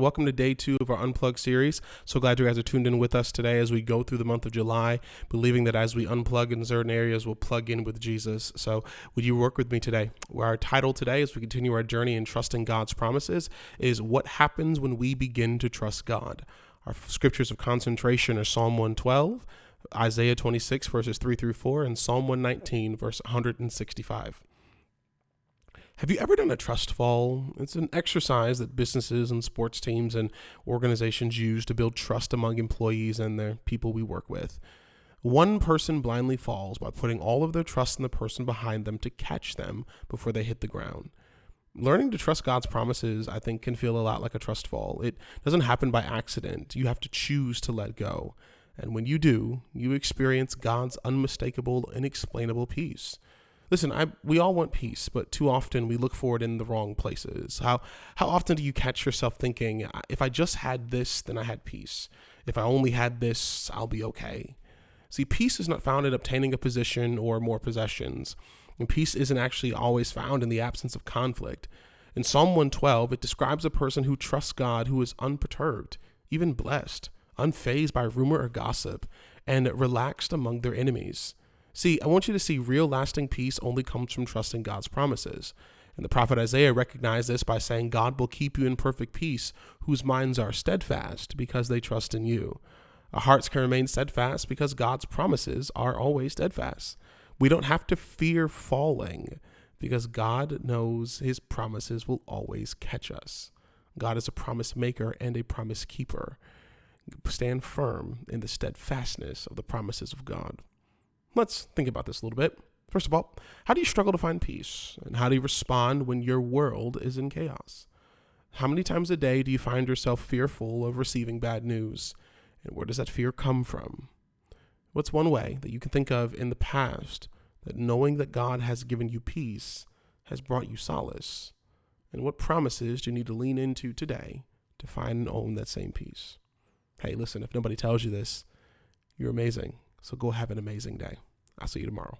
Welcome to day 2 of our Unplugged series. So glad you guys are tuned in with us today as we go through the month of July, believing that as we unplug in certain areas, we'll plug in with Jesus. So would you work with me today? Where our title today, as we continue our journey in trusting God's promises, is what happens when we begin to trust God. Our scriptures of concentration are Psalm 112, Isaiah 26, verses 3 through 4, and Psalm 119, verse 165. Have you ever done a trust fall? It's an exercise that businesses and sports teams and organizations use to build trust among employees and the people we work with. One person blindly falls by putting all of their trust in the person behind them to catch them before they hit the ground. Learning to trust God's promises, I think, can feel a lot like a trust fall. It doesn't happen by accident. You have to choose to let go. And when you do, you experience God's unmistakable, inexplainable peace. Listen, we all want peace, but too often we look for it in the wrong places. How often do you catch yourself thinking, if I just had this, then I had peace. If I only had this, I'll be okay. See, peace is not found in obtaining a position or more possessions. And peace isn't actually always found in the absence of conflict. In Psalm 112, it describes a person who trusts God, who is unperturbed, even blessed, unfazed by rumor or gossip, and relaxed among their enemies. See, I want you to see real lasting peace only comes from trusting God's promises. And the prophet Isaiah recognized this by saying, God will keep you in perfect peace, whose minds are steadfast because they trust in you. Our hearts can remain steadfast because God's promises are always steadfast. We don't have to fear falling because God knows his promises will always catch us. God is a promise maker and a promise keeper. Stand firm in the steadfastness of the promises of God. Let's think about this a little bit. First of all, how do you struggle to find peace? And how do you respond when your world is in chaos? How many times a day do you find yourself fearful of receiving bad news? And where does that fear come from? What's one way that you can think of in the past that knowing that God has given you peace has brought you solace? And what promises do you need to lean into today to find and own that same peace? Hey, listen, if nobody tells you this, you're amazing. So go have an amazing day. I'll see you tomorrow.